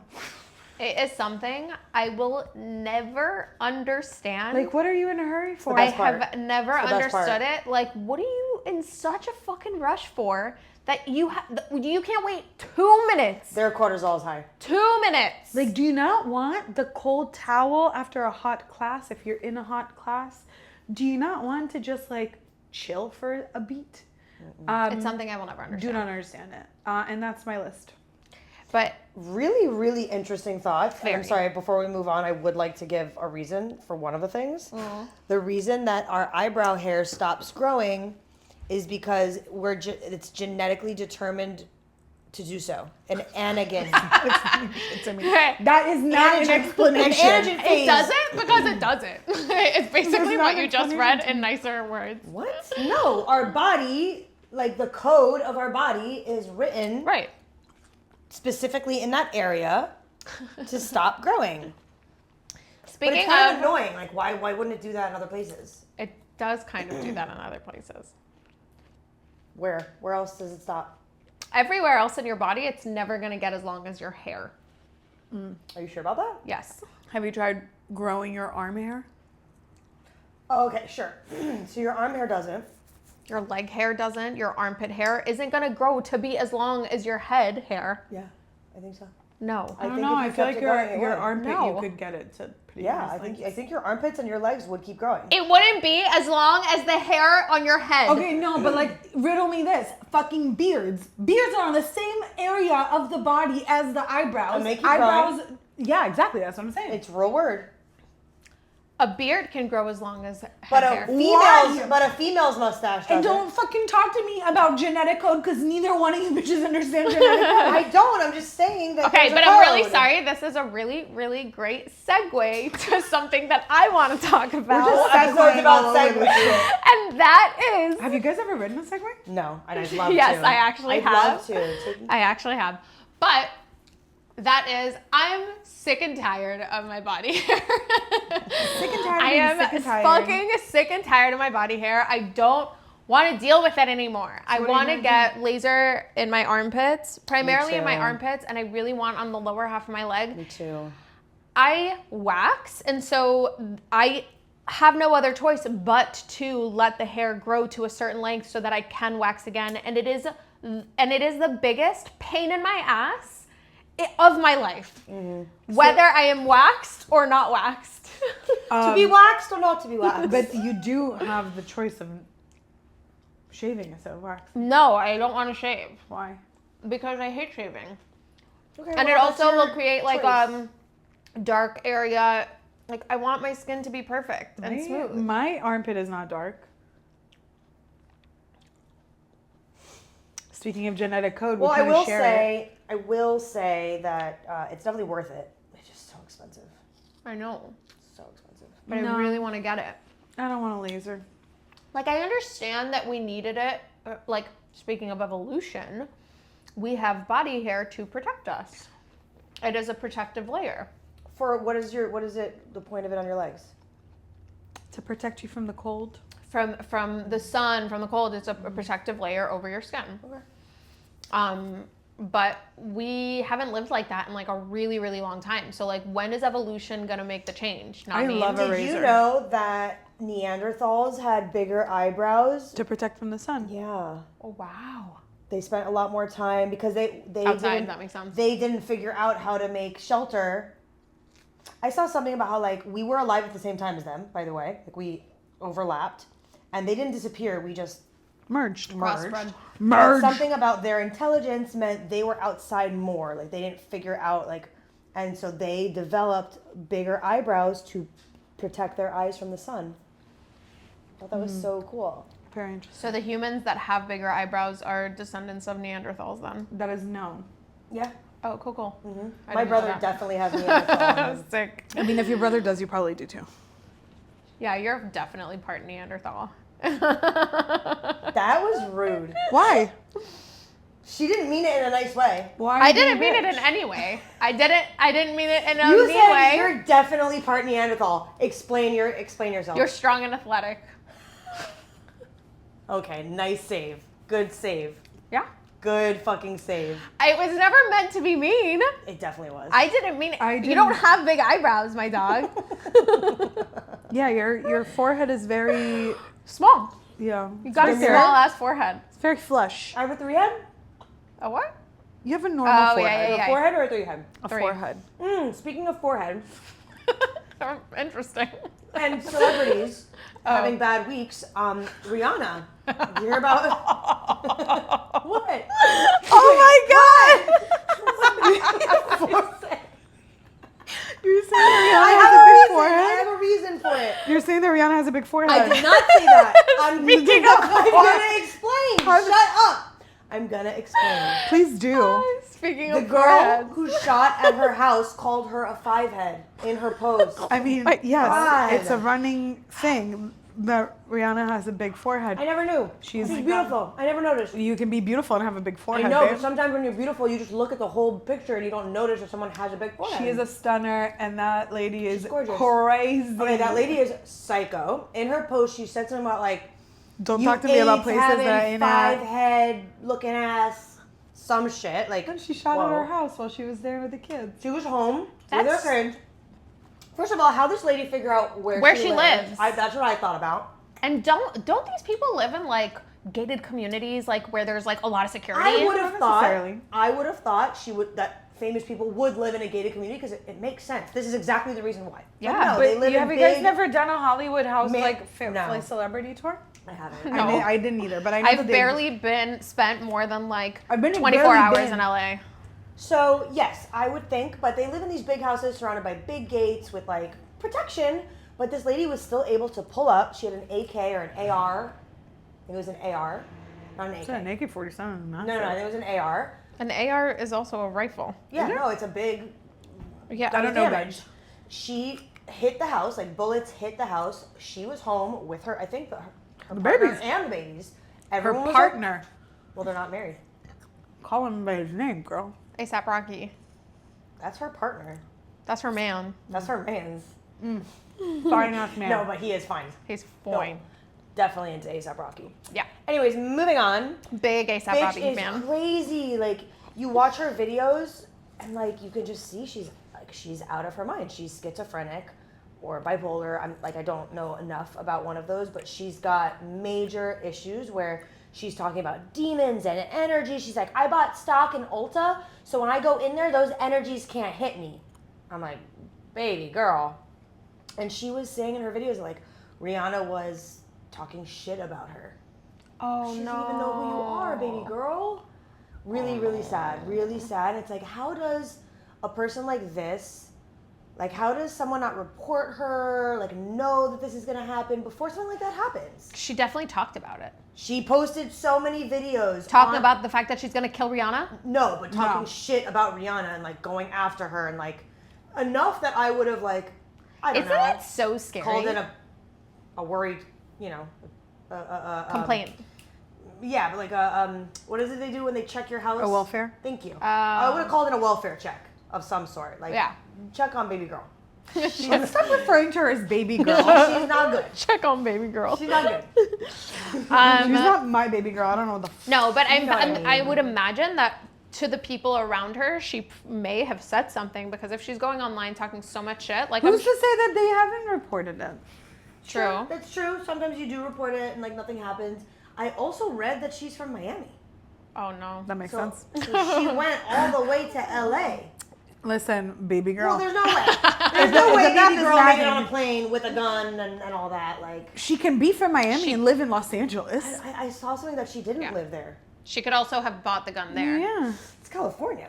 It is something I will never understand. Like, what are you in a hurry for? I best part. have never It's the best part. understood it. Like, what are you in such a fucking rush for that you can't wait 2 minutes? Their cortisol is high. 2 minutes. Like, do you not want the cold towel after a hot class if you're in a hot class? Do you not want to just like chill for a beat? it's something I will never Do understand. not understand it. And that's my list. But Really, really interesting thoughts. And I'm Very. sorry, before we move on, I would like to give a reason for one of the things. The reason that our eyebrow hair stops growing is because it's genetically determined to do so. An anagen. That is not an explanation. An anagen phase. it doesn't because it doesn't. It's basically not what you an just read explanation. in nicer words. What? No, our body, like the code of our body is written Right. specifically in that area to stop growing. But Speaking it's kind of of, annoying. Like, why wouldn't it do that in other places? it does kind of do that in other places. Where? Where else does it stop? Everywhere else in your body, it's never going to get as long as your hair. Are you sure about that? Yes. Have you tried growing your arm hair? Oh, okay, sure. So your arm hair doesn't. Your leg hair doesn't. Your armpit hair isn't going to grow to be as long as your head hair. Yeah, I think so. No. I don't think know. if you I feel kept like it going, it your would. armpit, No. you could get it to pretty Yeah, nice I lengths. think your armpits and your legs would keep growing. It wouldn't be as long as the hair on your head. Okay, no, but like, riddle me this. Fucking beards. Beards are on the same area of the body as the eyebrows. And they keep eyebrows. Yeah, exactly. That's what I'm saying. It's real word. A beard can grow as long as head But hair. a female's mustache doesn't. And don't fucking talk to me about genetic code because neither one of you bitches understand genetic code. I don't. I'm just saying that. Okay, there's a but I'm really code. sorry. This is a really, really great segue to something that I want to talk about. Whole episode's about segues. And that is... Have you guys ever ridden a Segway? No, and I'd love to. Yes, I actually I'd have. love to. I actually have. But that is, I'm sick and tired of my body hair. Sick and tired of I being am sick and tired. fucking sick and tired of my body hair. I don't want to deal with it anymore. I what are want you to gonna get laser in my armpits, primarily in my too. armpits, and I really want on the lower half of my leg. Me too. I wax, and so I have no other choice but to let the hair grow to a certain length so that I can wax again. And it is the biggest pain in my ass of my life, whether I am waxed or not waxed. To be waxed or not to be waxed? But you do have the choice of shaving instead of waxing. No, I don't want to shave Why? because I hate shaving. Okay, And it well, that's also your will create like choice. dark area. Like I want my skin to be perfect and smooth. My armpit is not dark. Speaking of genetic code, Well, we I kind of will share it. say that it's definitely worth it. It's just so expensive. I know, So expensive. but No. I really want to get it. I don't want a laser. Like I understand that we needed it. Like speaking of evolution, we have body hair to protect us. It is a protective layer. For what is the point of it on your legs? To protect you from the cold. From the sun, from the cold, it's a protective layer over your skin. Okay. But we haven't lived like that in like a really, really long time. So like, when is evolution gonna make the change? Not I me. love a Did you razor. know that Neanderthals had bigger eyebrows? To protect from the sun. Yeah. Oh wow. They spent a lot more time because they Outside, didn't, that makes sense. They didn't figure out how to make shelter. I saw something about how like we were alive at the same time as them, by the way. Like we overlapped. And they didn't disappear, we just Merged. Crossbred. But Merged. something about their intelligence meant they were outside more. Like they didn't figure out and so they developed bigger eyebrows to protect their eyes from the sun. I thought that was so cool. Very interesting. So the humans that have bigger eyebrows are descendants of Neanderthals then? That is known. Yeah. Oh, cool. Mm-hmm. I My didn't know brother that. definitely has Neanderthal. Sick. I mean, if your brother does, you probably do too. Yeah, you're definitely part Neanderthal. That was rude. Why? She didn't mean it in a nice way. Why? I didn't mean it in any way. I didn't mean it in a You mean said way. you're definitely part Neanderthal. Explain yourself. You're strong and athletic. Okay, nice save. Good save. Yeah. Good fucking save. It was never meant to be mean. It definitely was. I didn't mean it. I You don't didn't- have big eyebrows, my dog. Yeah, your forehead is very, Small. yeah. You got a it's small very, ass forehead. it's very flush. I have a 3-head? A what? You have a normal Oh, forehead. yeah. A forehead or a 3-head? A 3. forehead. Speaking of forehead Interesting. and celebrities having bad weeks, Rihanna. Did you hear about what? Oh my god! You're saying that Rihanna I has a big have a reason for it. You're saying that Rihanna has a big forehead. I did not say that. I'm Speaking of gonna explain. Shut up. I'm gonna explain. Please do. Speaking The of girl foreheads. who shot at her house called her a 5-head in her post. I mean, Wait, yes, God. it's a running thing that Rihanna has a big forehead. I never knew. She's- She's beautiful. I never noticed. You can be beautiful and have a big I forehead, know, babe. but sometimes when you're beautiful, you just look at the whole picture and you don't notice if someone has a big forehead. She is a stunner, and that lady is gorgeous. crazy. Okay, that lady is psycho. In her post, she said something about like, Don't you talk to me about AIDS places that I having ain't at. 5-head looking ass, some shit. Like, And she shot whoa. at her house while she was there with the kids. She was home with That's- her kids. First of all, how this lady figure out where She lives. That's what I thought about. And don't these people live in like gated communities, like where there's like a lot of security? I would have necessarily. thought that famous people would live in a gated community because it makes sense. This is exactly the reason why. Yeah, no, they live in have you big, guys never done a Hollywood house No. like celebrity tour? I haven't. No. I didn't either, but I know I've barely spent more than like I've been 24 barely hours been. in LA. So yes, I would think, but they live in these big houses surrounded by big gates with like protection. But this lady was still able to pull up. She had an AK or an AR. I think it was an AR, not an AK. It's an AK-47. No, I think it was an AR. An AR is also a rifle. Yeah, no, it's a big Yeah. I don't know damage. She hit the house, like bullets hit the house. She was home with her, I think her The partner babies. and the babies. Her Everyone was partner. well, they're not married. Call him by his name, girl. ASAP Rocky. That's her partner. That's her man. That's her man's. Fine ass man. No, but he is fine. He's No, fine. definitely into ASAP Rocky. Yeah. Anyways, moving on. Big ASAP Bitch Rocky is fan. crazy. Like you watch her videos, and like you can just see she's out of her mind. She's schizophrenic or bipolar. I don't know enough about one of those, but she's got major issues where she's talking about demons and energy. She's like, I bought stock in Ulta, so when I go in there, those energies can't hit me. I'm like, baby girl. And she was saying in her videos like Rihanna was talking shit about her. Oh She no. doesn't even know who you are, baby girl. Really, really sad. Really sad. It's like, how does a person like this, like, how does someone not report her, like, know that this is going to happen before something like that happens? She definitely talked about it. She posted so many videos. Talking about the fact that she's gonna kill Rihanna? No, but talking No. shit about Rihanna and, like, going after her and, like, enough that I would have, like, I don't Isn't know. it so scary? Called it a worried, you know, complaint. Yeah, but like what is it they do when they check your house? A welfare? Thank you. I would have called it a welfare check of some sort. Like, Yeah. check on baby girl. Stop referring to her as baby girl. She's not good. Check on baby girl. She's not good. She's not my baby girl. I don't know what the No, but know what I mean. I would imagine that to the people around her, she may have said something, because if she's going online talking so much shit, like, Who's to say that they haven't reported it? true. That's true. Sometimes you do report it and like nothing happens. I also read that she's from Miami. Oh no. That makes So, sense. so she went all the way to LA. Listen, baby girl. Well, there's no way. There's no way the math baby is girl made it lagging. on a plane with a gun and all that. Like, She can be from Miami and live in Los Angeles. I saw something that she didn't Yeah. live there. She could also have bought the gun there. Yeah. It's California.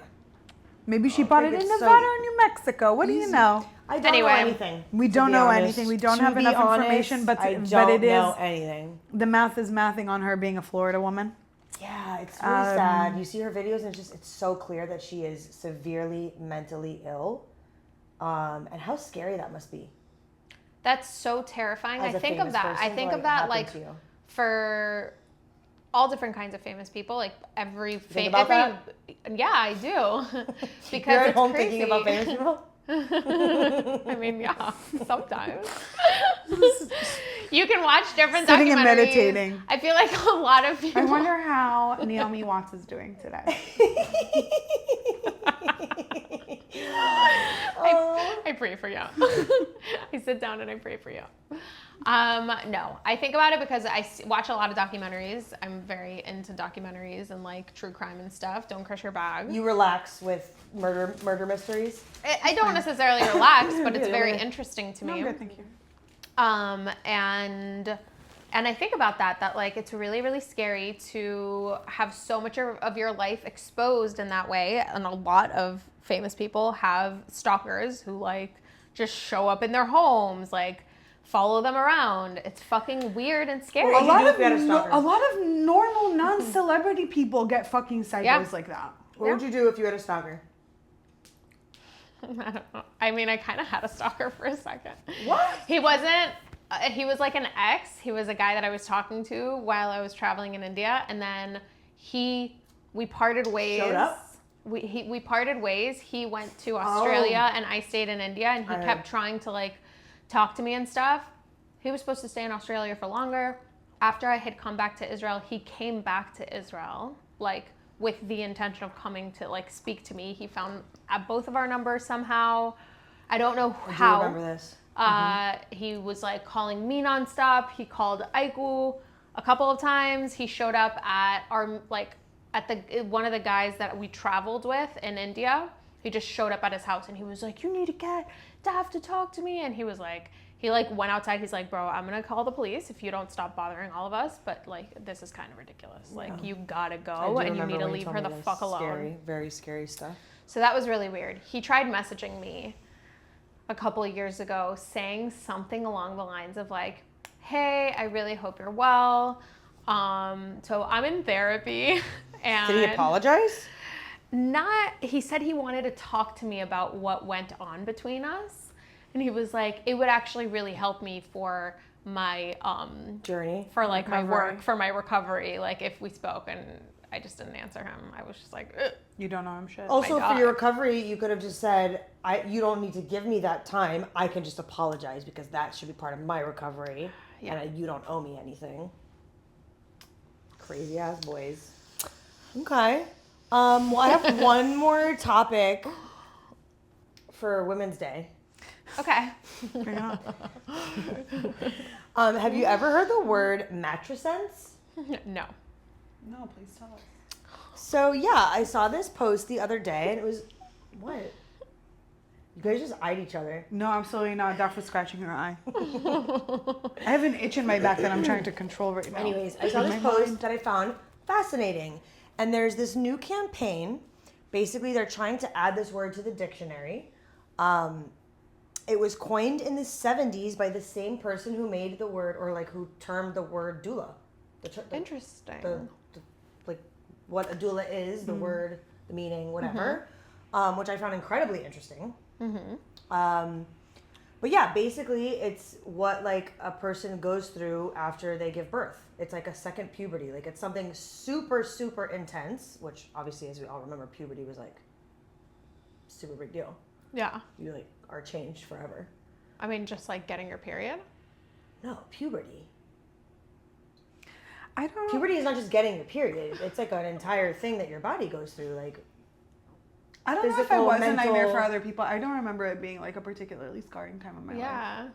Maybe she bought it think in it's so Nevada or New Mexico. What do you easy. know? I don't Anyway, know anything. We to don't be know honest. anything. We don't To have be enough honest, information, but I but don't it is know anything. the math is mathing on her being a Florida woman. Yeah, it's really sad. You see her videos, and it's so clear that she is severely mentally ill. And how scary that must be. That's so terrifying. As I a think of famous that. person, I think to, of that happen like to you. for all different kinds of famous people, like every think about that? Yeah, I do. Because You're at it's home crazy. thinking about famous people. I mean, yeah, sometimes. You can watch different Sitting and documentaries. meditating. I feel like a lot of people. I wonder how Naomi Watts is doing today. I pray for you. I sit down and I pray for you. No, I think about it because I watch a lot of documentaries. I'm very into documentaries and like true crime and stuff. Don't crush your bag. You relax with murder mysteries. I don't necessarily relax, but it's Yeah, very yeah. interesting to No, me. I'm good, thank you. And I think about that like it's really, really scary to have so much of your life exposed in that way. And a lot of famous people have stalkers who like just show up in their homes, like follow them around. It's fucking weird and scary. Well, A lot do of if you had a stalker? a lot of normal non-celebrity people get fucking psychos Yeah. like that. What would you do if you had a stalker? I don't know. I mean, I kind of had a stalker for a second. What? He wasn't, he was like an ex. He was a guy that I was talking to while I was traveling in India. And then we parted ways. Showed up? We parted ways. He went to Australia and I stayed in India, and he I kept heard. trying to like talk to me and stuff. He was supposed to stay in Australia for longer. After I had come back to Israel, he came back to Israel, like with the intention of coming to like speak to me. He found both of our numbers somehow. I don't know I do how. remember this. He was like calling me nonstop. He called Aicu a couple of times. He showed up at one of the guys that we traveled with in India. He just showed up at his house and he was like, you need to get Dav to talk to me. And he was like, he like went outside. He's like, bro, I'm going to call the police if you don't stop bothering all of us. But like, this is kind of ridiculous. Like, you gotta go and you need to leave her the fuck alone. Scary, very scary stuff. So that was really weird. He tried messaging me a couple of years ago saying something along the lines of like, hey, I really hope you're well. So I'm in therapy. And did he apologize? He said he wanted to talk to me about what went on between us. And he was like, it would actually really help me for my journey, for like my work, for my recovery, like if we spoke. And I just didn't answer him. I was just like, ugh. You don't know him shit. Also, for your recovery, you could have just said, you don't need to give me that time. I can just apologize because that should be part of my recovery. Yeah. And you don't owe me anything. Crazy ass boys. Okay. Well, I have one more topic for Women's Day. Okay. Have you ever heard the word mattress-sense? No. No, please tell us. So, yeah, I saw this post the other day, and it was... What? You guys just eyed each other. No, absolutely not. Daph was scratching her eye. I have an itch in my back that I'm trying to control right now. Anyways, I saw this post that I found fascinating. And there's this new campaign. Basically, they're trying to add this word to the dictionary. It was coined in the 70s by the same person who made the word, or like who termed the word doula. Interesting. Like what a doula is, the word, the meaning, whatever, which I found incredibly interesting. But yeah, basically it's what like a person goes through after they give birth. It's like a second puberty. Like it's something super, super intense, which obviously, as we all remember, puberty was like super big deal. Yeah. You like are changed forever. I mean, just like getting your period? No, puberty. I don't. Puberty is not just getting your period. It's like an entire thing that your body goes through. Like, I don't know if it was a nightmare for other people. I don't remember it being like a particularly scarring time of my life. Yeah.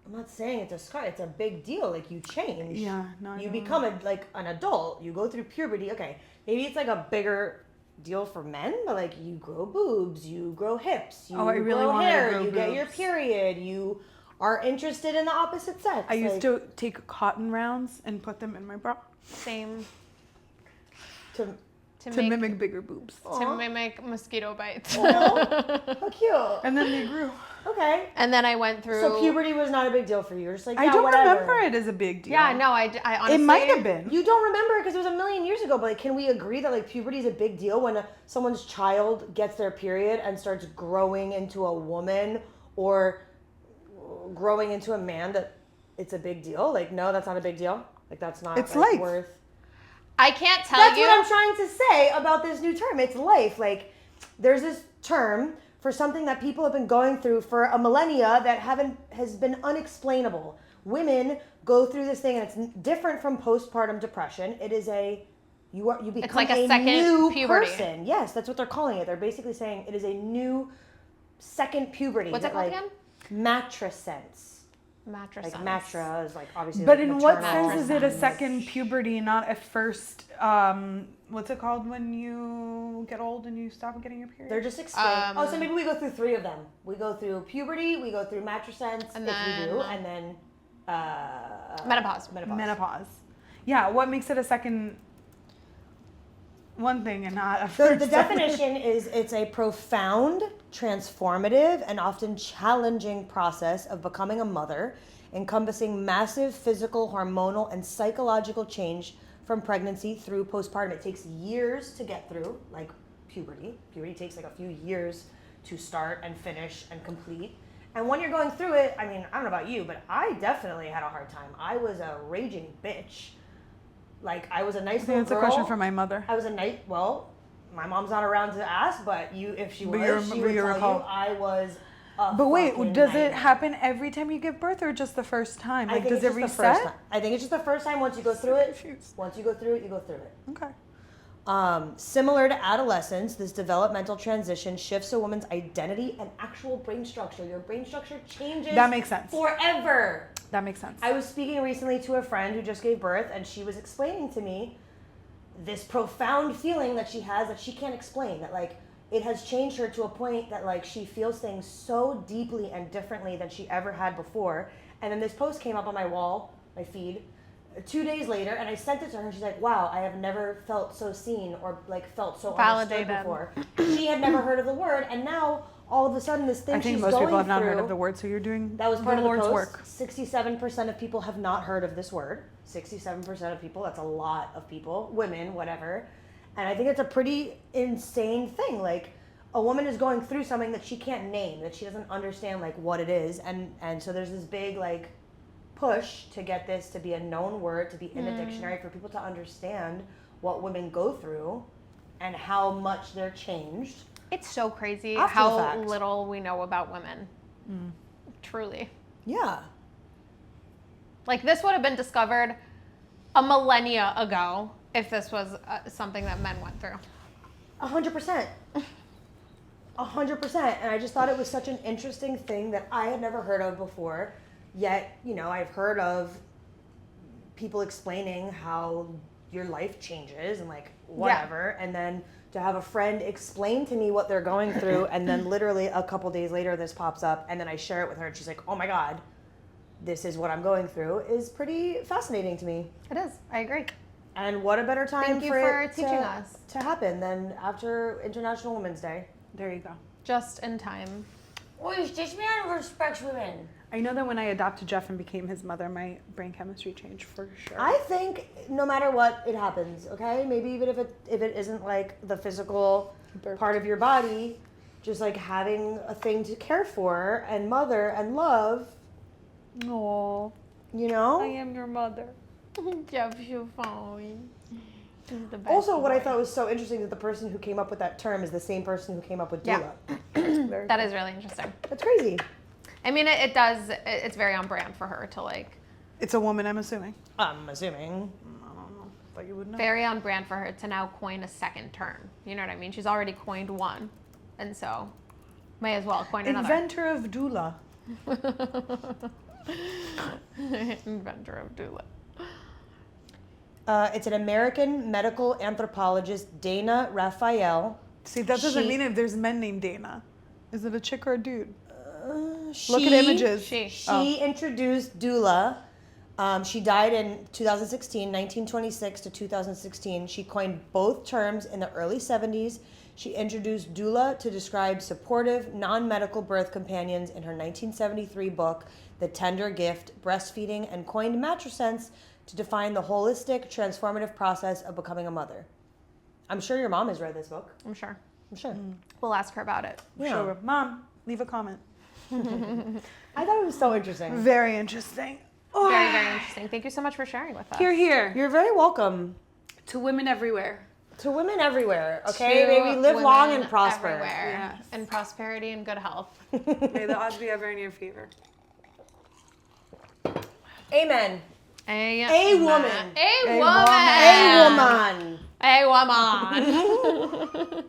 I'm not saying it's a scar. It's a big deal. Like you change. Yeah. No. You become an adult. You go through puberty. Okay, maybe it's like a bigger deal for men, but like you grow boobs, you grow hips, you grow hair, you get your period, you are interested in the opposite sex. I used to take cotton rounds and put them in my bra. Same. To mimic bigger boobs. To mimic mosquito bites. Oh, how cute. And then they grew. Okay. And then I went through... So puberty was not a big deal for you. You're just like, I don't remember it as a big deal. Yeah, no, I honestly... It might have been. You don't remember it because it was a million years ago, but like, can we agree that like puberty is a big deal when someone's child gets their period and starts growing into a woman or growing into a man, that it's a big deal? Like, no, that's not a big deal. Like, that's not life. Worth... I can't tell That's you. what I'm trying to say about this new term. It's life. Like, there's this term for something that people have been going through for a millennia that has been unexplainable. Women go through this thing, and it's different from postpartum depression. It is you become it's like a second new puberty. person. Yes, that's what they're calling it. They're basically saying it is a new second puberty. What's it called again? Mattress sense. Mattress like sense. matra is like obviously. But like in what maternal. sense is it a second puberty, not a first? What's it called when you get old and you stop getting your period? They're just explaining. So maybe we go through 3 of them. We go through puberty, we go through mattress sense, and then menopause. Menopause. Yeah. What makes it a second? One thing and not a first. The definition is it's a profound, transformative, and often challenging process of becoming a mother, encompassing massive physical, hormonal, and psychological change from pregnancy through postpartum. It takes years to get through, like puberty. Puberty takes like a few years to start and finish and complete. And when you're going through it, I mean, I don't know about you, but I definitely had a hard time. I was a raging bitch. Like, I was a nice little girl. That's a question for my mother. I was my mom's not around to ask, but if she was, she would tell you I was a But wait, does nightmare. it happen every time you give birth or just the first time? Like, does it reset? I think it's just the first time. Once you go through it, you go through it. Okay. Similar to adolescence, this developmental transition shifts a woman's identity and actual brain structure. Your brain structure changes. That makes sense. Forever. That makes sense. I was speaking recently to a friend who just gave birth, and she was explaining to me this profound feeling that she has that she can't explain. That like it has changed her to a point that like she feels things so deeply and differently than she ever had before. And then this post came up on my wall, my feed, 2 days later, and I sent it to her, and she's like, wow, I have never felt so seen or like felt so understood Validated. before. She had never heard of the word, and now all of a sudden this thing I think she's most going people have not heard through- of the word, so you're doing That was part of the Lord's post. work. 67% of people have not heard of this word. 67% of people, that's a lot of people, women, whatever. And I think it's a pretty insane thing. Like, a woman is going through something that she can't name, that she doesn't understand, like, what it is. And so there's this big, like, push to get this to be a known word, to be in the dictionary, for people to understand what women go through and how much they're changed. It's so crazy After the how fact. little we know about women. Truly. Yeah. Like, this would have been discovered a millennia ago if this was something that men went through. 100%. 100%. And I just thought it was such an interesting thing that I had never heard of before. Yet, you know, I've heard of people explaining how your life changes and like whatever. And then to have a friend explain to me what they're going through, and then literally a couple days later this pops up, and then I share it with her and she's like, oh my God, this is what I'm going through, is pretty fascinating to me. It is. I agree. And what a better time Thank you for for it teaching us. to happen than after International Women's Day. There you go. Just in time. Oh, you teach me how to respect women. I know that when I adopted Jeff and became his mother, my brain chemistry changed for sure. I think no matter what, it happens, okay? Maybe even if it isn't like the physical Burped. part of your body, just like having a thing to care for and mother and love, Aw, you know? I am your mother. Jeff, you fine. Also, what I thought was so interesting is that the person who came up with that term is the same person who came up with doula. Yeah. That is really interesting. That's crazy. I mean, it's very on brand for her to like, It's a woman, I'm assuming. I'm assuming. I don't know, but you would know. very on brand for her to now coin a second term. You know what I mean? She's already coined one. And so, may as well coin another. Inventor of doula. Inventor of doula. It's an American medical anthropologist, Dana Raphael. See, that doesn't She- mean if there's men named Dana. Is it a chick or a dude? Look She- at images. She introduced doula. She died in 2016, 1926 to 2016. She coined both terms in the early 70s. She introduced doula to describe supportive, non-medical birth companions in her 1973 book, The Tender Gift, Breastfeeding, and coined matrescence to define the holistic, transformative process of becoming a mother. I'm sure your mom has read this book. I'm sure. I'm sure. We'll ask her about it. Yeah. Sure. Mom, leave a comment. I thought it was so interesting. Very interesting. Very, very interesting. Thank you so much for sharing with us. Here, here. You're very welcome. To women everywhere. To women everywhere, okay? To May we live long women and prosper. everywhere. Yes. In prosperity and good health. May the odds be ever in your favor. Amen. A woman. A A woman. A woman. A woman.